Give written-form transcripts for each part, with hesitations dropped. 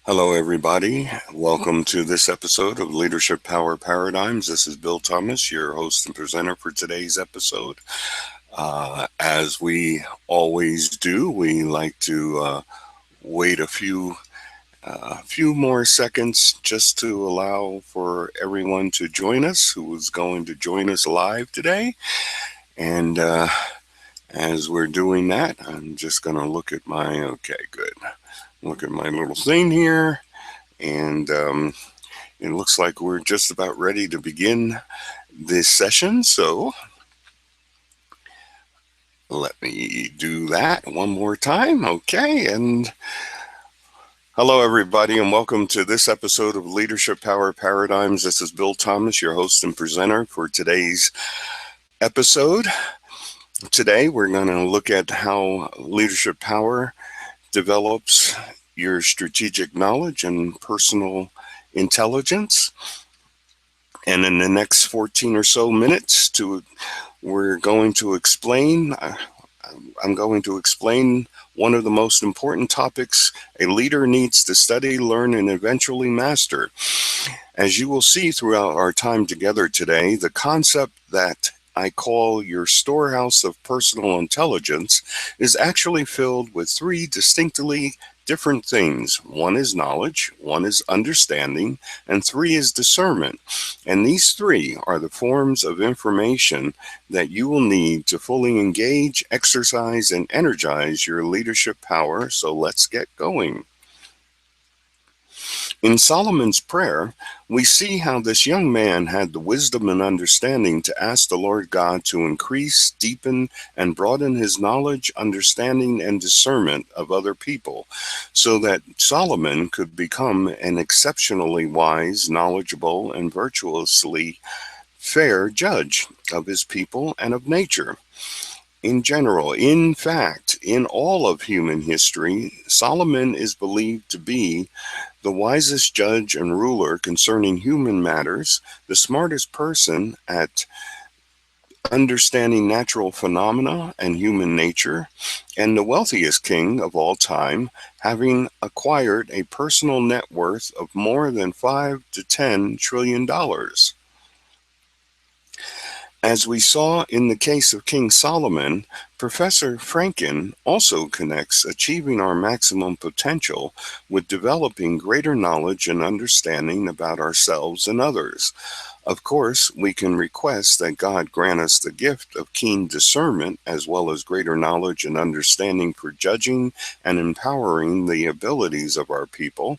Hello, everybody. Welcome to this episode of Leadership Power Paradigms. This is Bill Thomas, your host and presenter for today's episode. As we always do, we like to wait a few more seconds just to allow for everyone to join us who is going to join us live today. And as we're doing that, I'm just going to look at okay, good. Look at my little thing here. And it looks like we're just about ready to begin this session. So let me do that one more time. Okay. And hello, everybody, and welcome to this episode of Leadership Power Paradigms. This is Bill Thomas, your host and presenter for today's episode. Today, we're going to look at how leadership power develops your strategic knowledge and personal intelligence. And in the next 14 or so minutes, we're going to explain. I'm going to explain one of the most important topics a leader needs to study, learn, and eventually master. As you will see throughout our time together today, the concept that I call your storehouse of personal intelligence is actually filled with three distinctly different things. One is knowledge, one is understanding, and three is discernment. And these three are the forms of information that you will need to fully engage, exercise, and energize your leadership power. So let's get going. In Solomon's prayer, we see how this young man had the wisdom and understanding to ask the Lord God to increase, deepen, and broaden his knowledge, understanding, and discernment of other people, so that Solomon could become an exceptionally wise, knowledgeable, and virtuously fair judge of his people and of nature. In general, in fact, in all of human history, Solomon is believed to be the wisest judge and ruler concerning human matters, the smartest person at understanding natural phenomena and human nature, and the wealthiest king of all time, having acquired a personal net worth of more than $5 to $10 trillion. As we saw in the case of King Solomon, Professor Franken also connects achieving our maximum potential with developing greater knowledge and understanding about ourselves and others. Of course, we can request that God grant us the gift of keen discernment as well as greater knowledge and understanding for judging and empowering the abilities of our people.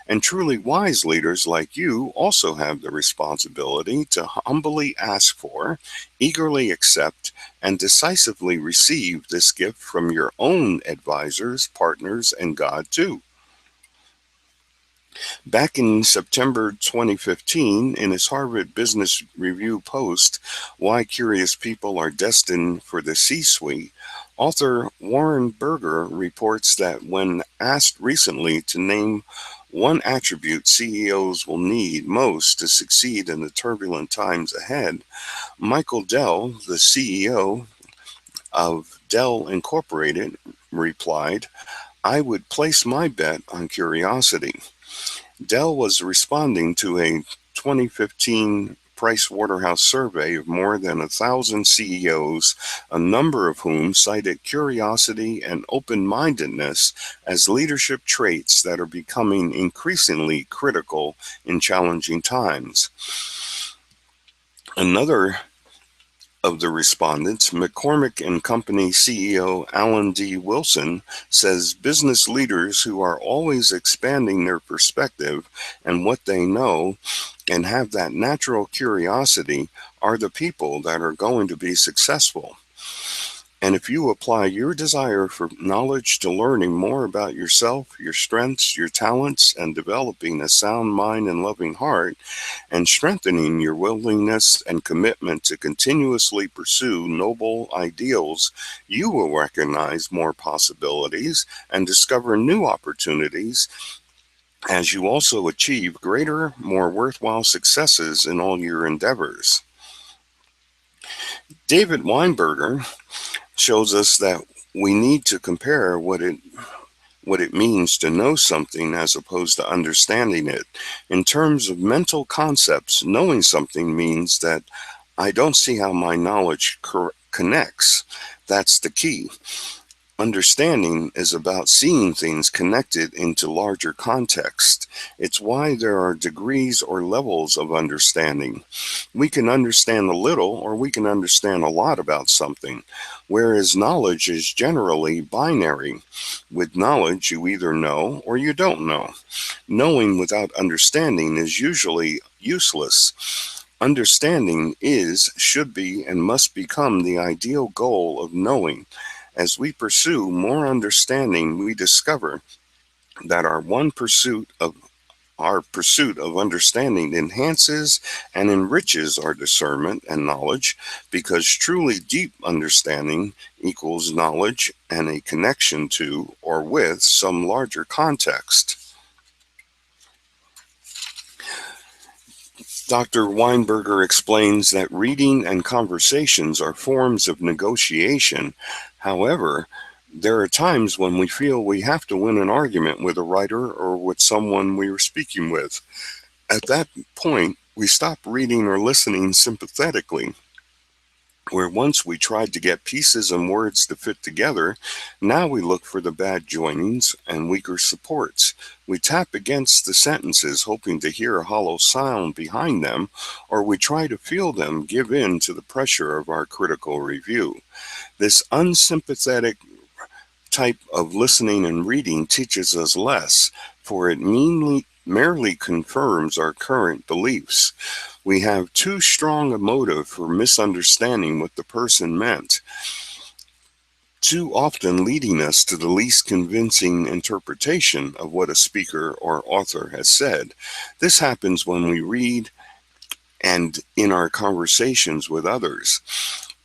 And truly wise leaders like you also have the responsibility to humbly ask for, eagerly accept, and decisively receive this gift from your own advisors, partners, and God too. Back in September 2015, in his Harvard Business Review post, Why Curious People Are Destined for the C-Suite, author Warren Berger reports that when asked recently to name one attribute CEOs will need most to succeed in the turbulent times ahead, Michael Dell, the CEO of Dell Incorporated, replied, I would place my bet on curiosity. Dell was responding to a 2015 Pricewaterhouse survey of more than 1,000 CEOs, a number of whom cited curiosity and open-mindedness as leadership traits that are becoming increasingly critical in challenging times. Another of the respondents, McCormick and Company CEO Alan D. Wilson, says business leaders who are always expanding their perspective and what they know and have that natural curiosity are the people that are going to be successful. And if you apply your desire for knowledge to learning more about yourself, your strengths, your talents, and developing a sound mind and loving heart, and strengthening your willingness and commitment to continuously pursue noble ideals, you will recognize more possibilities and discover new opportunities as you also achieve greater, more worthwhile successes in all your endeavors. David Weinberger shows us that we need to compare what it means to know something as opposed to understanding it. In terms of mental concepts, knowing something means that I don't see how my knowledge connects. That's the key. Understanding is about seeing things connected into larger context. It's why there are degrees or levels of understanding. We can understand a little or we can understand a lot about something, whereas knowledge is generally binary. With knowledge, you either know or you don't know. Knowing without understanding is usually useless. Understanding is, should be, and must become the ideal goal of knowing. As we pursue more understanding, we discover that our pursuit of understanding enhances and enriches our discernment and knowledge, because truly deep understanding equals knowledge and a connection to or with some larger context. Dr. Weinberger explains that reading and conversations are forms of negotiation. However, there are times when we feel we have to win an argument with a writer or with someone we are speaking with. At that point, we stop reading or listening sympathetically. Where once we tried to get pieces and words to fit together, now we look for the bad joinings and weaker supports. We tap against the sentences hoping to hear a hollow sound behind them, or we try to feel them give in to the pressure of our critical review. This unsympathetic type of listening and reading teaches us less, for it merely confirms our current beliefs. We have too strong a motive for misunderstanding what the person meant, too often leading us to the least convincing interpretation of what a speaker or author has said. This happens when we read and in our conversations with others.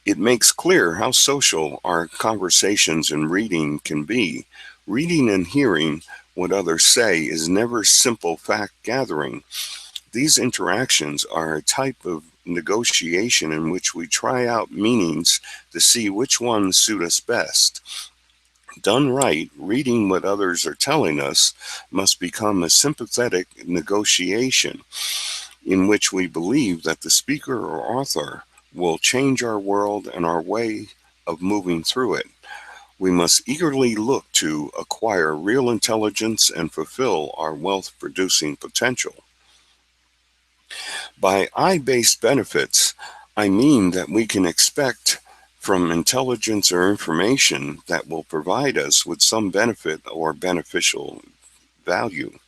It makes clear how social our conversations and reading can be. Reading and hearing what others say is never simple fact gathering. These interactions are a type of negotiation in which we try out meanings to see which ones suit us best. Done right, reading what others are telling us must become a sympathetic negotiation in which we believe that the speaker or author will change our world and our way of moving through it. We must eagerly look to acquire real intelligence and fulfill our wealth producing potential. By I-based benefits, I mean that we can expect from intelligence or information that will provide us with some benefit or beneficial value.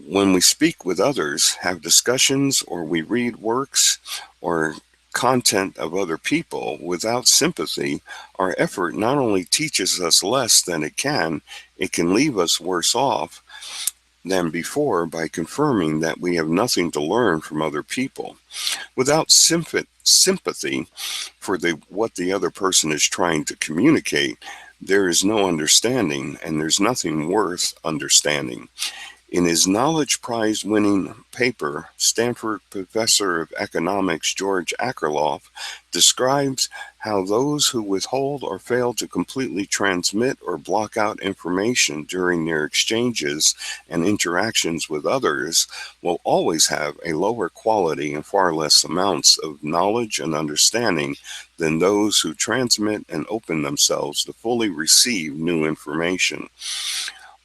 When we speak with others, have discussions, or we read works or content of other people without sympathy, our effort not only teaches us less than it can leave us worse off than before by confirming that we have nothing to learn from other people. Without sympathy for what the other person is trying to communicate, there is no understanding, and there's nothing worth understanding. In his Knowledge Prize winning paper, Stanford professor of economics George Akerlof describes how those who withhold or fail to completely transmit or block out information during their exchanges and interactions with others will always have a lower quality and far less amounts of knowledge and understanding than those who transmit and open themselves to fully receive new information.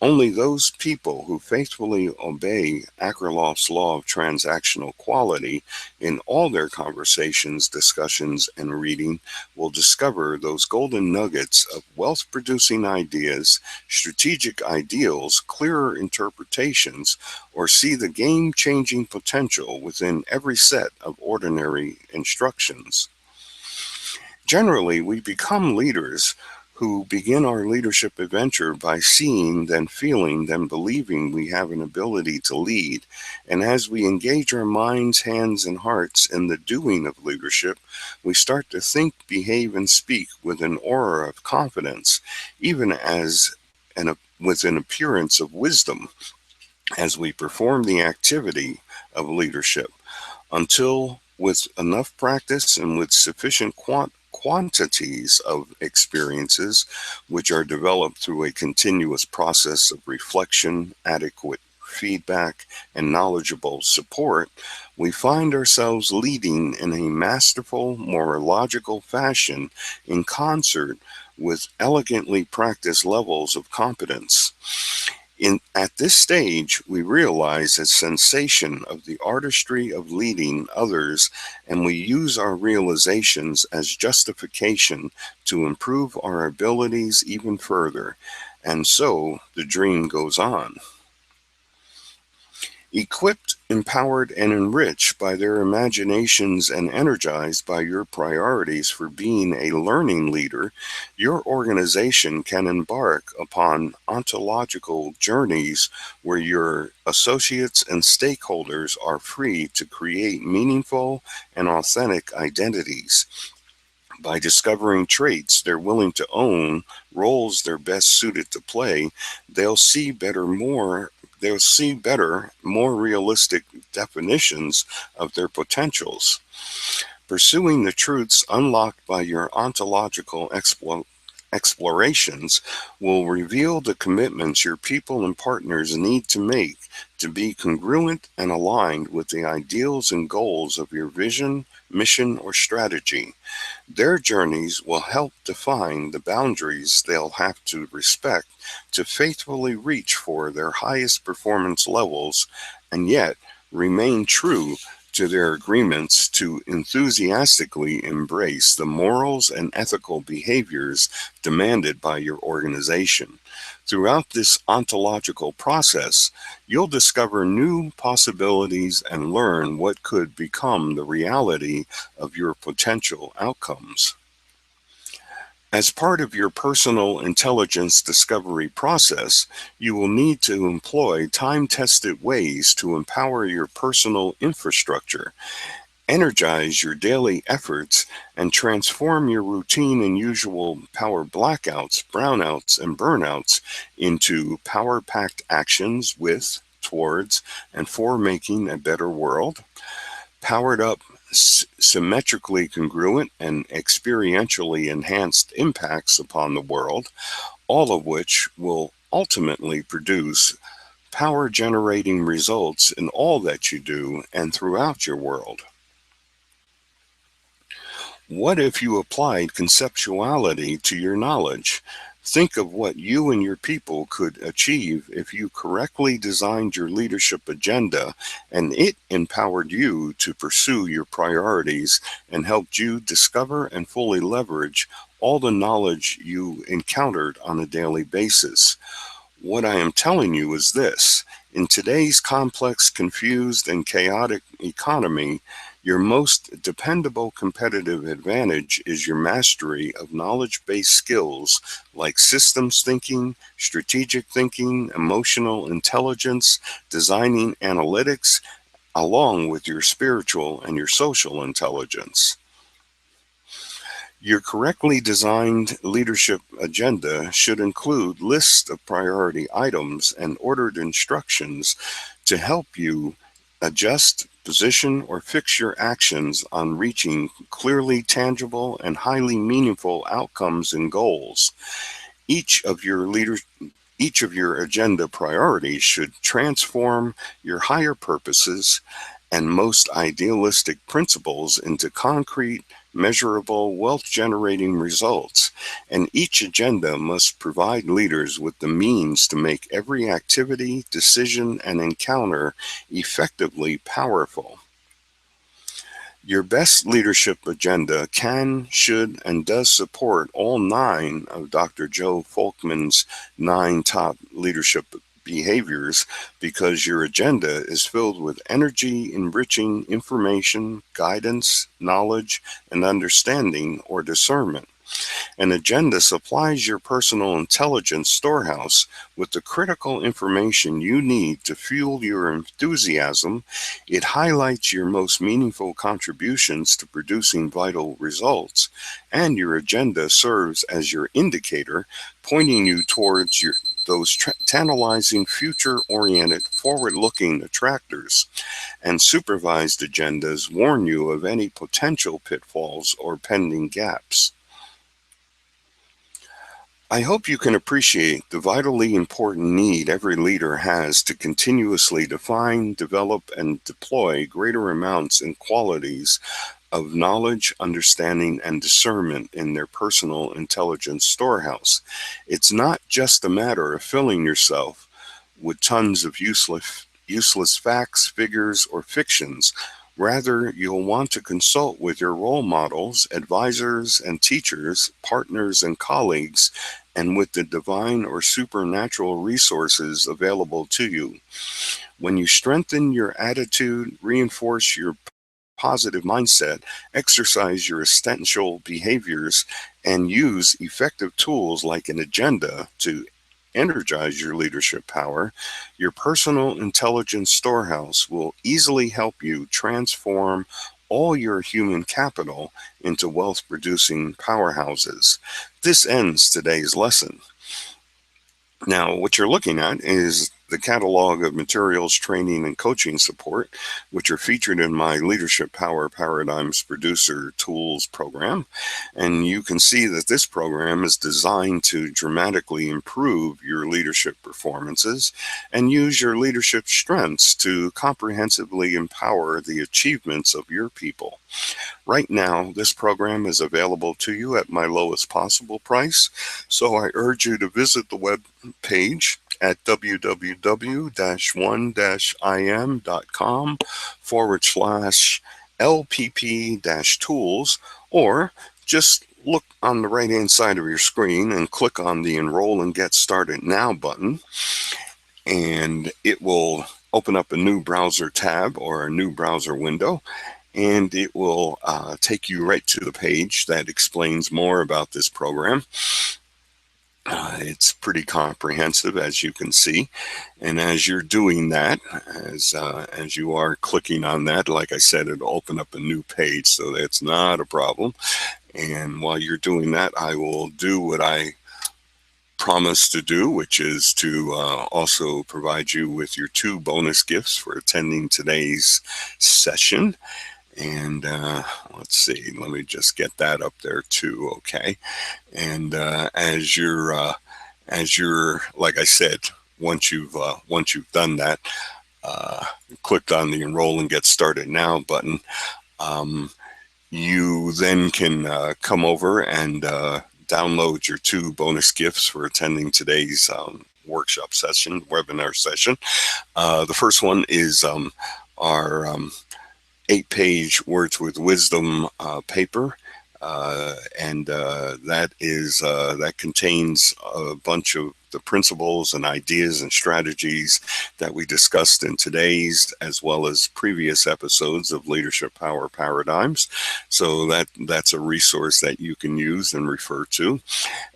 Only those people who faithfully obey Akerlof's law of transactional quality in all their conversations, discussions, and reading will discover those golden nuggets of wealth-producing ideas, strategic ideals, clearer interpretations, or see the game-changing potential within every set of ordinary instructions. Generally, we become leaders who begin our leadership adventure by seeing, then feeling, then believing we have an ability to lead. And as we engage our minds, hands, and hearts in the doing of leadership, we start to think, behave, and speak with an aura of confidence, even with an appearance of wisdom as we perform the activity of leadership, until with enough practice and with sufficient quantities of experiences, which are developed through a continuous process of reflection, adequate feedback, and knowledgeable support, we find ourselves leading in a masterful, more logical fashion in concert with elegantly practiced levels of competence. At this stage, we realize a sensation of the artistry of leading others, and we use our realizations as justification to improve our abilities even further. And so the dream goes on. Equipped, empowered, and enriched by their imaginations and energized by your priorities for being a learning leader, your organization can embark upon ontological journeys where your associates and stakeholders are free to create meaningful and authentic identities. By discovering traits they're willing to own, roles they're best suited to play, they'll see better, more realistic definitions of their potentials. Pursuing the truths unlocked by your ontological explorations will reveal the commitments your people and partners need to make to be congruent and aligned with the ideals and goals of your vision, mission, or strategy. Their journeys will help define the boundaries they'll have to respect to faithfully reach for their highest performance levels and yet remain true to their agreements to enthusiastically embrace the morals and ethical behaviors demanded by your organization. Throughout this ontological process, you'll discover new possibilities and learn what could become the reality of your potential outcomes. As part of your personal intelligence discovery process, you will need to employ time-tested ways to empower your personal infrastructure, energize your daily efforts, and transform your routine and usual power blackouts, brownouts, and burnouts into power-packed actions with, towards, and for making a better world. Powered up, symmetrically congruent, and experientially enhanced impacts upon the world, all of which will ultimately produce power generating results in all that you do and throughout your world. What if you applied conceptuality to your knowledge? Think of what you and your people could achieve if you correctly designed your leadership agenda and it empowered you to pursue your priorities and helped you discover and fully leverage all the knowledge you encountered on a daily basis. What I am telling you is this: in today's complex, confused, and chaotic economy, your most dependable competitive advantage is your mastery of knowledge-based skills like systems thinking, strategic thinking, emotional intelligence, designing analytics, along with your spiritual and your social intelligence. Your correctly designed leadership agenda should include lists of priority items and ordered instructions to help you adjust, position, or fix your actions on reaching clearly tangible and highly meaningful outcomes and goals. Each of your leaders each of your agenda priorities should transform your higher purposes and most idealistic principles into concrete, measurable, wealth generating results. And each agenda must provide leaders with the means to make every activity, decision, and encounter effectively powerful. Your best leadership agenda can, should, and does support all 9 of Dr. Joe Folkman's 9 top leadership behaviors because your agenda is filled with energy, enriching information, guidance, knowledge, and understanding or discernment. An agenda supplies your personal intelligence storehouse with the critical information you need to fuel your enthusiasm. It highlights your most meaningful contributions to producing vital results, and your agenda serves as your indicator, pointing you towards those tantalizing, future-oriented, forward-looking attractors, and supervised agendas warn you of any potential pitfalls or pending gaps. I hope you can appreciate the vitally important need every leader has to continuously define, develop, and deploy greater amounts and qualities of knowledge, understanding, and discernment in their personal intelligence storehouse. It's not just a matter of filling yourself with tons of useless facts, figures, or fictions. Rather, you'll want to consult with your role models, advisors and teachers, partners and colleagues, and with the divine or supernatural resources available to you. When you strengthen your attitude, reinforce your positive mindset, exercise your essential behaviors, and use effective tools like an agenda to energize your leadership power, your personal intelligence storehouse will easily help you transform all your human capital into wealth producing powerhouses. This ends today's lesson. Now, what you're looking at is the catalog of materials, training, and coaching support, which are featured in my Leadership Power Paradigms Producer Tools program. And you can see that this program is designed to dramatically improve your leadership performances and use your leadership strengths to comprehensively empower the achievements of your people. Right now, this program is available to you at my lowest possible price, so I urge you to visit the web page at www.1-im.com/LPP-tools, or just look on the right-hand side of your screen and click on the Enroll and Get Started Now button, and it will open up a new browser tab or a new browser window, and it will take you right to the page that explains more about this program. It's pretty comprehensive, as you can see, and as you're doing that, as you are clicking on that, like I said, it'll open up a new page, so that's not a problem. And while you're doing that, I will do what I promised to do, which is to also provide you with your 2 bonus gifts for attending today's session. And let's see, let me just get that up there too. Okay. And as you're like I said, once you've done that, clicked on the Enroll and Get Started Now button, you then can come over and download your 2 bonus gifts for attending today's workshop session, webinar session. The first one is our 8-page Words with Wisdom paper, and that contains a bunch of the principles and ideas and strategies that we discussed in today's as well as previous episodes of Leadership Power Paradigms. So that's a resource that you can use and refer to.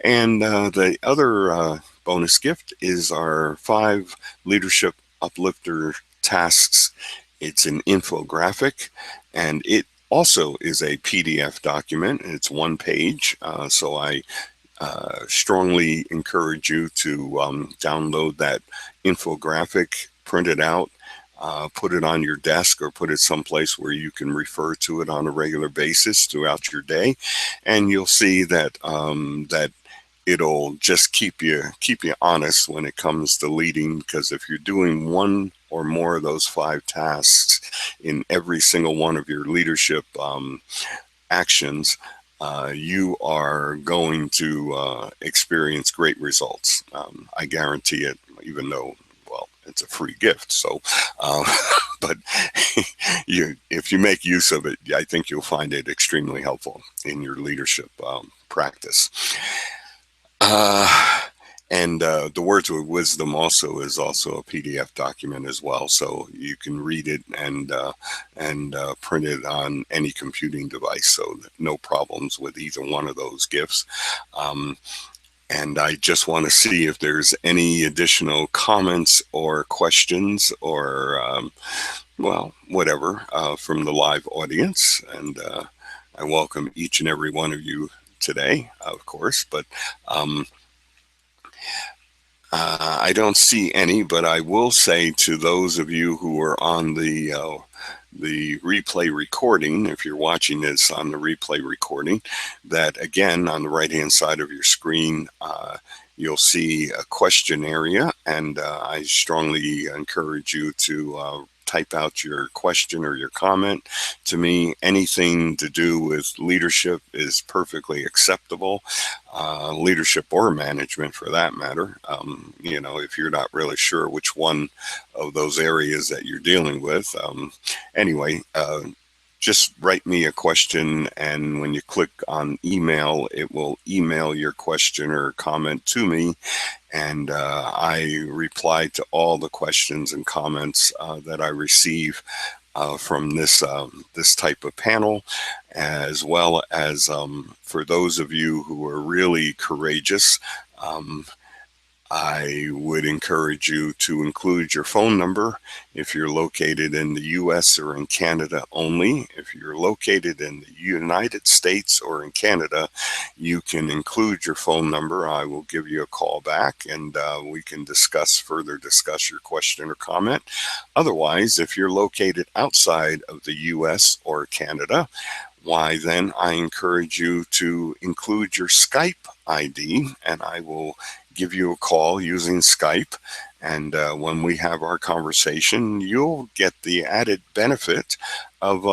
And the other bonus gift is our 5 Leadership Uplifter tasks. It's an infographic, and it also is a PDF document. It's 1 page, so I strongly encourage you to download that infographic, print it out, put it on your desk, or put it someplace where you can refer to it on a regular basis throughout your day, and you'll see that it'll just keep you honest when it comes to leading, because if you're doing one or more of those 5 tasks in every single one of your leadership actions, you are going to experience great results. I guarantee it, even though, well, it's a free gift. So, but if you make use of it, I think you'll find it extremely helpful in your leadership practice. And the Words with Wisdom also is also a PDF document as well, so you can read it and print it on any computing device. So no problems with either one of those gifts. And I just want to see if there's any additional comments or questions or well, whatever from the live audience. And I welcome each and every one of you today, of course, but I don't see any, but I will say to those of you who are on the replay recording, if you're watching this on the replay recording, that again, on the right-hand side of your screen, you'll see a question area, and I strongly encourage you to type out your question or your comment to me. Anything to do with leadership is perfectly acceptable, leadership or management for that matter. If you're not really sure which one of those areas that you're dealing with. Anyway, just write me a question, and when you click on email, it will email your question or comment to me, and I reply to all the questions and comments that I receive from this type of panel, as well as for those of you who are really courageous. I would encourage you to include your phone number if you're located in the US or in Canada only. If you're located in the United States or in Canada, you can include your phone number. I will give you a call back, and we can further discuss your question or comment. Otherwise, if you're located outside of the US or Canada, why then I encourage you to include your Skype ID, and I will give you a call using Skype. And when we have our conversation, you'll get the added benefit of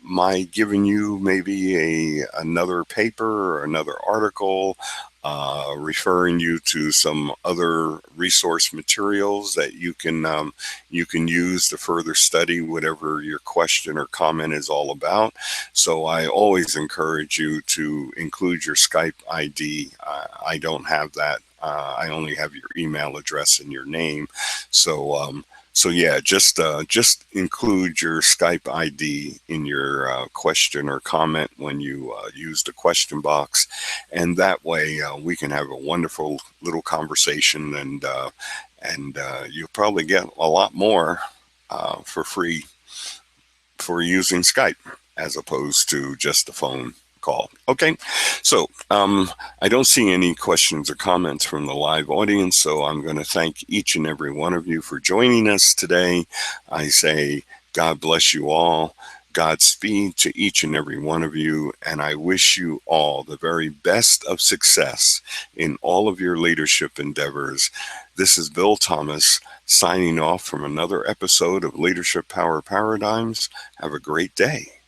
my giving you maybe another paper or another article, referring you to some other resource materials that you can use to further study whatever your question or comment is all about. So I always encourage you to include your Skype ID. I don't have that. I only have your email address and your name. So yeah, just include your Skype ID in your question or comment when you use the question box, and that way we can have a wonderful little conversation, and you'll probably get a lot more for free for using Skype as opposed to just a phone call. Okay, so I don't see any questions or comments from the live audience, so I'm going to thank each and every one of you for joining us today. I say God bless you all. Godspeed to each and every one of you, and I wish you all the very best of success in all of your leadership endeavors. This is Bill Thomas signing off from another episode of Leadership Power Paradigms. Have a great day.